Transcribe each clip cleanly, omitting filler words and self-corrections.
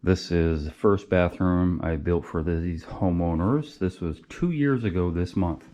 This is the first bathroom I built for these homeowners. This was 2 years ago this month.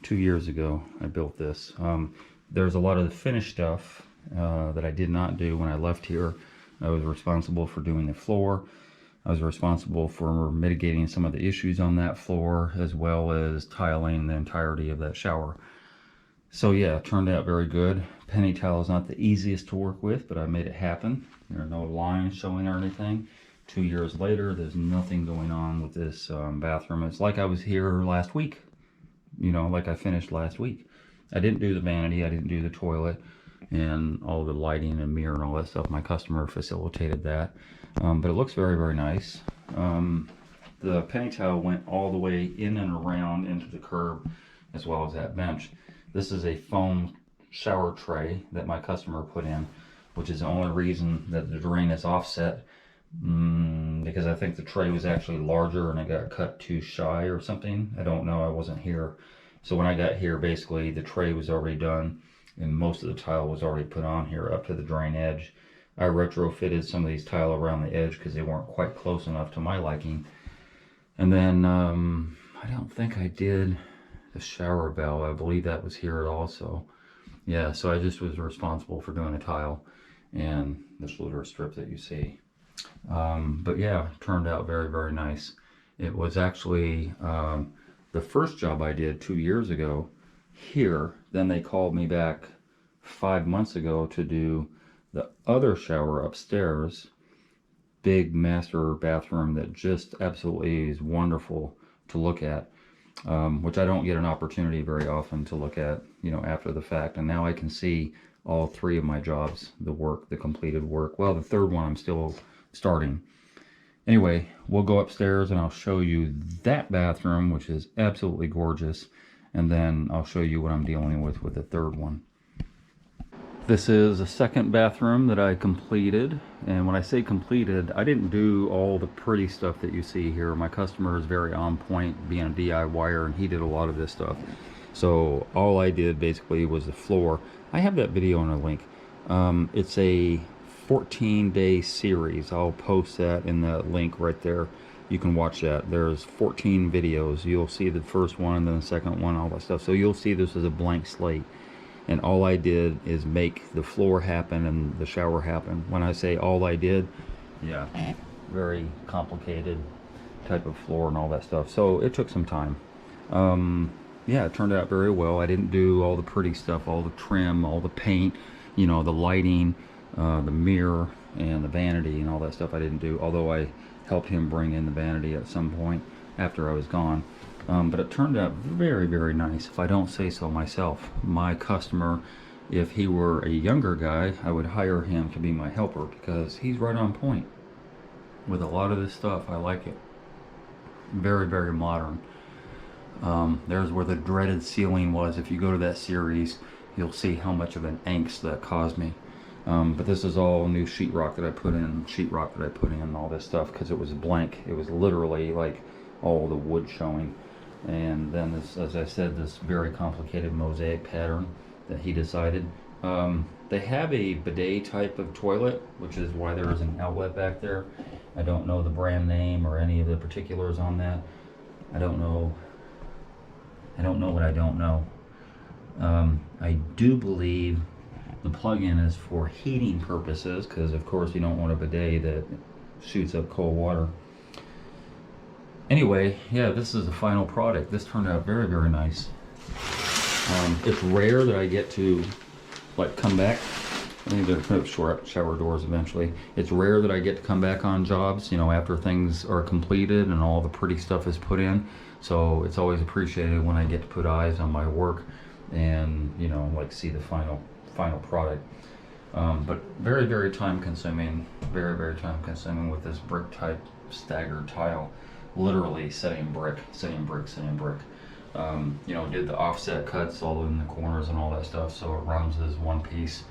2 years ago I built this. There's a lot of the finished stuff that I did not do when I left here. I was responsible for doing the floor. I was responsible for mitigating some of the issues on that floor, as well as tiling the entirety of that shower. So yeah, it turned out very good. Penny tile is not the easiest to work with, but I made it happen. There are no lines showing or anything. 2 years later, there's nothing going on with this bathroom. It's like I was here last week, you know, like I finished last week. I didn't do the vanity, I didn't do the toilet, and all the lighting and mirror and all that stuff. My customer facilitated that. But it looks very, very nice. The penny tile went all the way in and around into the curb, as well as that bench. This is a foam shower tray that my customer put in, which is the only reason that the drain is offset, because I think the tray was actually larger and it got cut too shy or something. I don't know, I wasn't here. So when I got here, basically the tray was already done and most of the tile was already put on here up to the drain edge. I retrofitted some of these tile around the edge because they weren't quite close enough to my liking. And then I don't think I did the shower bell. I believe that was here also. Yeah, so I just was responsible for doing the tile and the Schluter strip that you see. But yeah, turned out very, very nice. It was actually the first job I did 2 years ago here. Then they called me back 5 months ago to do the other shower upstairs. Big master bathroom that just absolutely is wonderful to look at. Which I don't get an opportunity very often to look at, you know, after the fact. And now I can see all three of my jobs, the work, the completed work. Well, the third one I'm still starting. Anyway, we'll go upstairs and I'll show you that bathroom, which is absolutely gorgeous. And then I'll show you what I'm dealing with the third one. This is a second bathroom that I completed, and when I say completed, I didn't do all the pretty stuff that you see here. My customer is very on point, being a DIYer, and he did a lot of this stuff. So all I did basically was the floor. I have that video in a link. It's a 14-day series. I'll post that in the link right there. You can watch that. There's 14 videos. You'll see the first one and then the second one, all that stuff. So you'll see this as a blank slate. And all I did is make the floor happen and the shower happen. When I say all I did, yeah, very complicated type of floor and all that stuff. So it took some time. Yeah, it turned out very well. I didn't do all the pretty stuff, all the trim, all the paint, you know, the lighting, the mirror, and the vanity and all that stuff I didn't do. Although I helped him bring in the vanity at some point after I was gone. But it turned out very, very nice, if I don't say so myself. My customer, if he were a younger guy, I would hire him to be my helper because he's right on point with a lot of this stuff. I like it. Very, very modern. There's where the dreaded ceiling was. If you go to that series, you'll see how much of an angst that caused me. But this is all new sheetrock that I put in, and all this stuff, because it was blank. It was literally like all the wood showing. And then this, as I said, this very complicated mosaic pattern that he decided. They have a bidet type of toilet, which is why there is an outlet back there. I don't know the brand name or any of the particulars on that. I don't know what I don't know. I do believe the plug-in is for heating purposes, because of course you don't want a bidet that shoots up cold water. Anyway, yeah, this is the final product. This turned out very, very nice. It's rare that I get to like come back. I need to put up shower doors eventually. It's rare that I get to come back on jobs, you know, after things are completed and all the pretty stuff is put in. So it's always appreciated when I get to put eyes on my work and, you know, like see the final product. But very, very time consuming. Very, very time consuming with this brick type staggered tile. Literally setting brick. You know, did the offset cuts all in the corners and all that stuff, so it runs as one piece.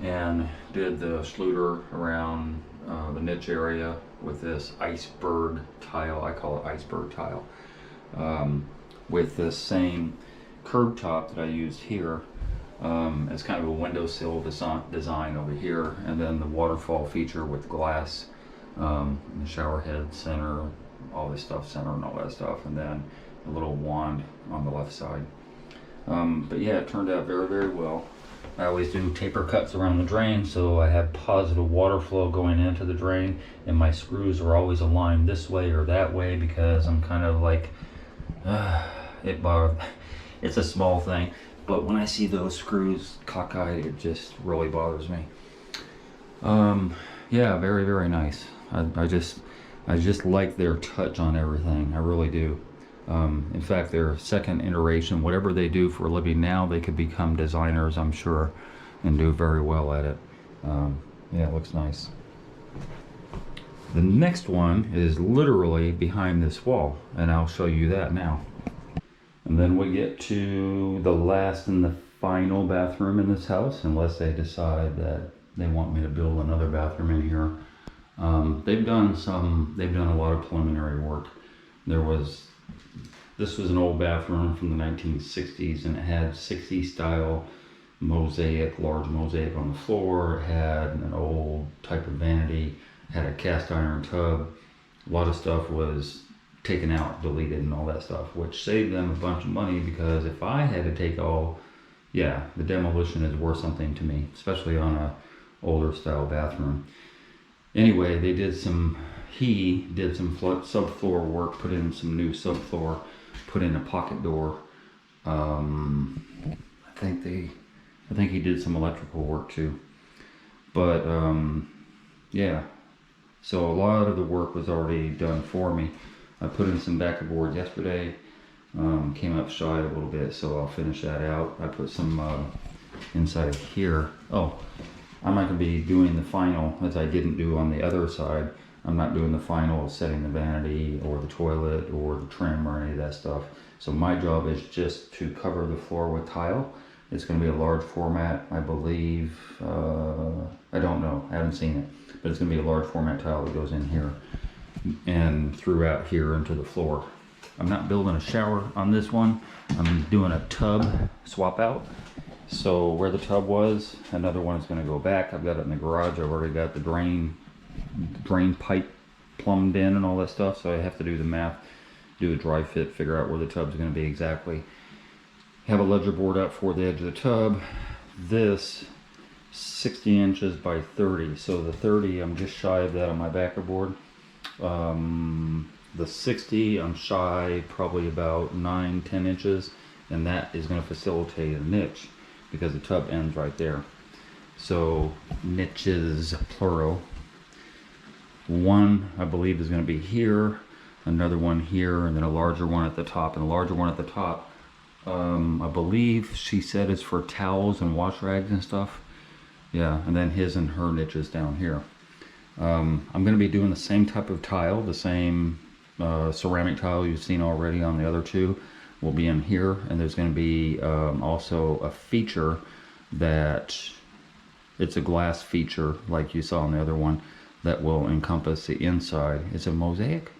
And did the Schluter around the niche area with this iceberg tile. I call it iceberg tile. With this same curb top that I used here as kind of a windowsill design over here, and then the waterfall feature with glass the shower head center, all this stuff center and all that stuff, and then a little wand on the left side. But yeah, it turned out very, very well. I always do taper cuts around the drain, so I have positive water flow going into the drain, and my screws are always aligned this way or that way, because I'm kind of like, it's a small thing, but when I see those screws cockeyed, it just really bothers me. Yeah, very, very nice. I just like their touch on everything. I really do. In fact, their second iteration, whatever they do for a living now, they could become designers, I'm sure, and do very well at it. Yeah, it looks nice. The next one is literally behind this wall, and I'll show you that now. And then we get to the last and the final bathroom in this house, unless they decide that they want me to build another bathroom in here. They've done a lot of preliminary work. This was an old bathroom from the 1960s, and it had 60s style mosaic, large mosaic on the floor. It had an old type of vanity, had a cast iron tub. A lot of stuff was taken out, deleted, and all that stuff, which saved them a bunch of money, because if I had to take the demolition is worth something to me, especially on a older style bathroom. Anyway, he did some subfloor work, put in some new subfloor, put in a pocket door. I think he did some electrical work too. But yeah, so a lot of the work was already done for me. I put in some backer board yesterday, came up shy a little bit, so I'll finish that out. I put some inside of here. Oh, I'm not going to be doing the final, as I didn't do on the other side. I'm not doing the final setting the vanity or the toilet or the trim or any of that stuff. So my job is just to cover the floor with tile. It's going to be a large format, I believe. I don't know, I haven't seen it, but it's going to be a large format tile that goes in here and throughout here into the floor. I'm not building a shower on this one. I'm doing a tub swap out. So where the tub was, another one is going to go back. I've got it in the garage. I've already got the drain pipe plumbed in and all that stuff, so I have to do the math, do a dry fit, figure out where the tub's going to be exactly. Have a ledger board up for the edge of the tub. This 60 inches by 30, so the 30 I'm just shy of that on my backer board. The 60 I'm shy probably about 9-10 inches, and that is going to facilitate a niche because the tub ends right there. So niches plural. One I believe is going to be here, another one here, and then a larger one at the top. And the larger one at the top, I believe she said is for towels and wash rags and stuff. Yeah, and then his and her niches down here. I'm going to be doing the same type of tile, the same ceramic tile you've seen already on the other two will be in here, and there's going to be also a feature that it's a glass feature like you saw on the other one that will encompass the inside. It's a mosaic?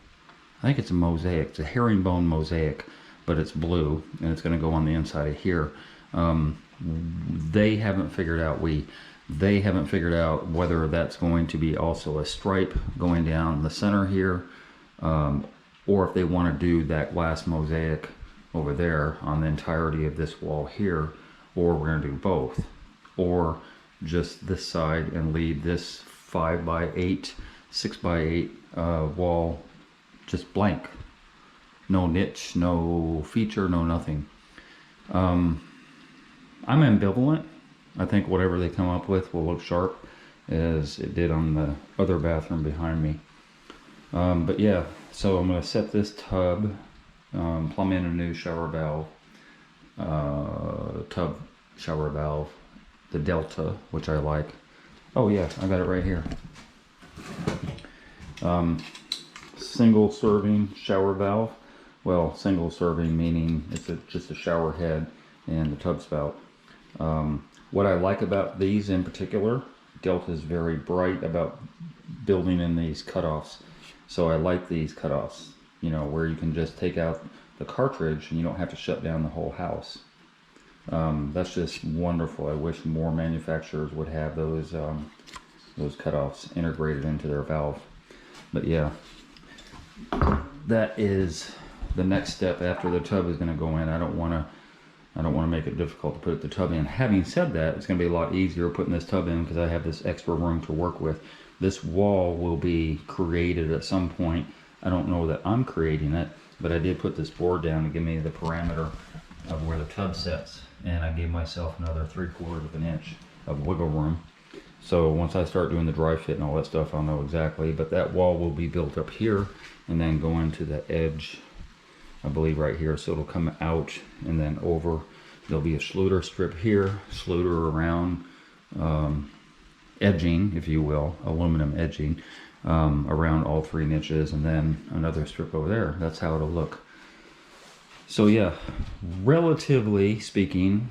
I think it's a mosaic. It's a herringbone mosaic, but it's blue, and it's going to go on the inside of here. They haven't figured out whether that's going to be also a stripe going down the center here, or if they want to do that glass mosaic over there on the entirety of this wall here, or we're going to do both, or just this side and leave this 5x8, 6x8 wall just blank. No niche, no feature, no nothing. I'm ambivalent. I think whatever they come up with will look sharp as it did on the other bathroom behind me. But yeah, so I'm going to set this tub, plumb in a new shower valve, tub shower valve, the Delta, which I like. Oh yeah, I got it right here. Single serving shower valve. Well, single serving meaning it's just a shower head and the tub spout. What I like about these in particular, Delta is very bright about building in these cutoffs. So I like these cutoffs, you know, where you can just take out the cartridge and you don't have to shut down the whole house. That's just wonderful. I wish more manufacturers would have those cutoffs integrated into their valve. But yeah, that is the next step after the tub is going to go in. I don't want to make it difficult to put the tub in. Having said that, it's going to be a lot easier putting this tub in because I have this extra room to work with. This wall will be created at some point. I don't know that I'm creating it, but I did put this board down to give me the parameter of where the tub sits, and I gave myself another 3/4 of an inch of wiggle room. So once I start doing the dry fit and all that stuff, I'll know exactly. But that wall will be built up here and then go into the edge, I believe right here. So it'll come out and then over. There'll be a Schluter strip here, Schluter around, edging, if you will, aluminum edging, around all 3 niches, and then another strip over there. That's how it'll look. So yeah, relatively speaking,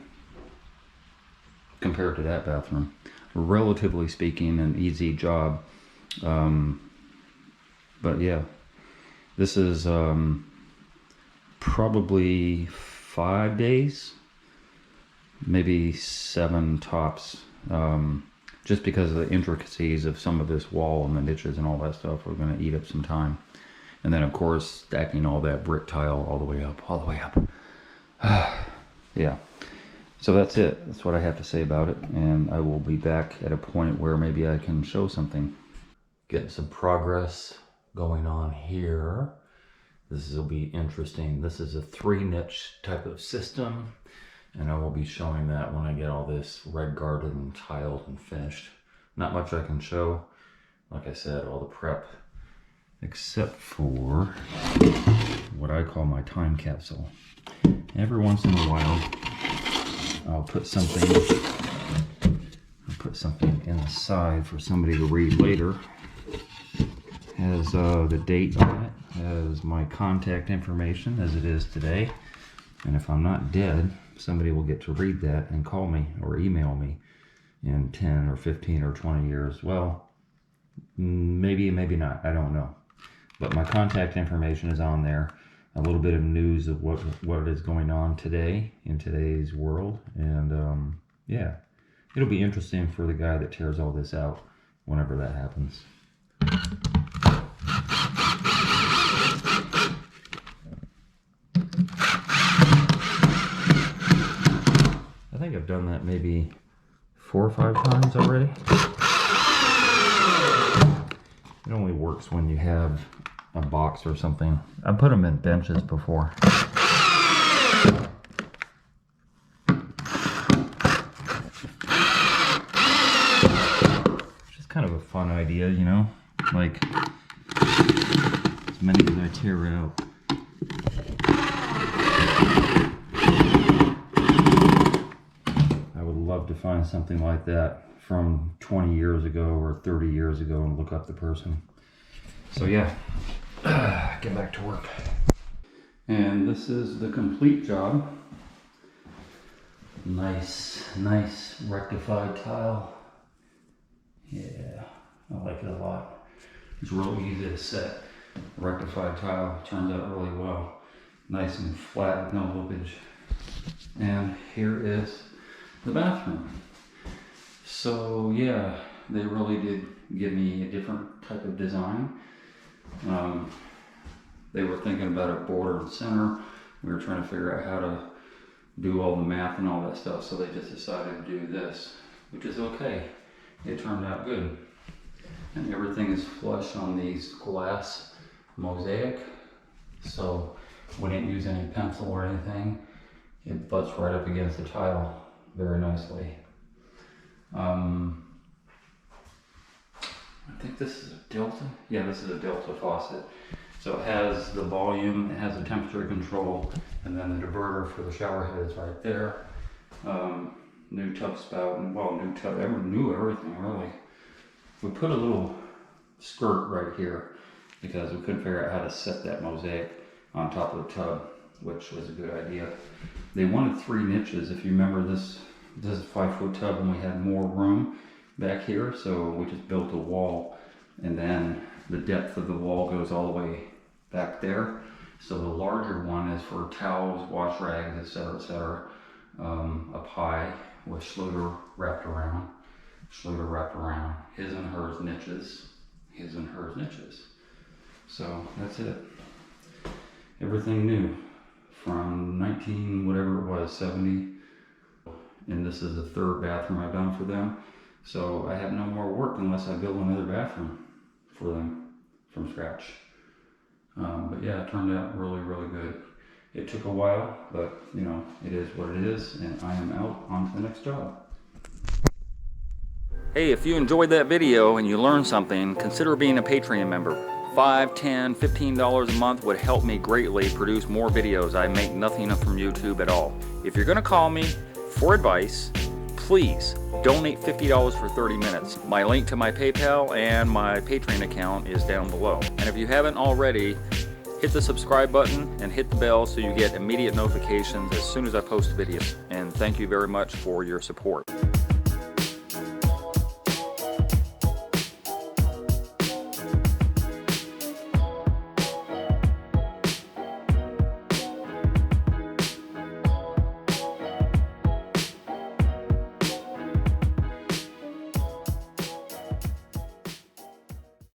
compared to that bathroom, relatively speaking, an easy job. But yeah, this is probably 5 days, maybe 7 tops, just because of the intricacies of some of this wall and the niches and all that stuff are going to eat up some time. And then of course stacking all that brick tile all the way up. Yeah, so that's it. That's what I have to say about it, and I will be back at a point where maybe I can show something. Getting some progress going on here. This will be interesting. This is a 3 niche type of system, and I will be showing that when I get all this red guarded and tiled and finished. Not much I can show. Like I said, all the prep, except for what I call my time capsule. Every once in a while, I'll put something in the side for somebody to read later. Has the date on it, has my contact information as it is today, and if I'm not dead, somebody will get to read that and call me or email me in 10 or 15 or 20 years. Well, maybe not, I don't know, but my contact information is on there. A little bit of news of what is going on today in today's world, and yeah, it'll be interesting for the guy that tears all this out whenever that happens. I think I've done that maybe 4 or 5 times already. It only works when you have a box or something. I put them in benches before. Just kind of a fun idea, you know? Like, as many as I tear out. I would love to find something like that from 20 years ago or 30 years ago and look up the person. So yeah, get back to work. And this is the complete job. Nice rectified tile. Yeah, I like it a lot. It's real easy to set. Rectified tile turns out really well. Nice and flat with no loopage. And here is the bathroom. So yeah, they really did give me a different type of design. They were thinking about a border and center. We were trying to figure out how to do all the math and all that stuff, so they just decided to do this, which is okay. It turned out good. And everything is flush on these glass mosaic, so we didn't use any pencil or anything. It butts right up against the tile very nicely. I think this is a Delta. Yeah, this is a Delta faucet. So it has the volume, it has the temperature control, and then the diverter for the shower head is right there. New tub spout, and well, new everything really. We put a little skirt right here because we couldn't figure out how to set that mosaic on top of the tub, which was a good idea. They wanted 3 niches. If you remember, this is a 5-foot tub and we had more room back here, so we just built a wall, and then the depth of the wall goes all the way back there. So the larger one is for towels, wash rags, etc. A pie with Schluter wrapped around, his and hers niches, So that's it. Everything new from 19 whatever it was, 70. And this is the third bathroom I've done for them. So I have no more work unless I build another bathroom for them from scratch. But yeah, it turned out really, really good. It took a while, but you know, it is what it is, and I am out on to the next job. Hey, if you enjoyed that video and you learned something, consider being a Patreon member. $5, $10, $15 a month would help me greatly produce more videos. I make nothing from YouTube at all. If you're gonna call me for advice, please donate $50 for 30 minutes. My link to my PayPal and my Patreon account is down below. And if you haven't already, hit the subscribe button and hit the bell so you get immediate notifications as soon as I post videos. And thank you very much for your support.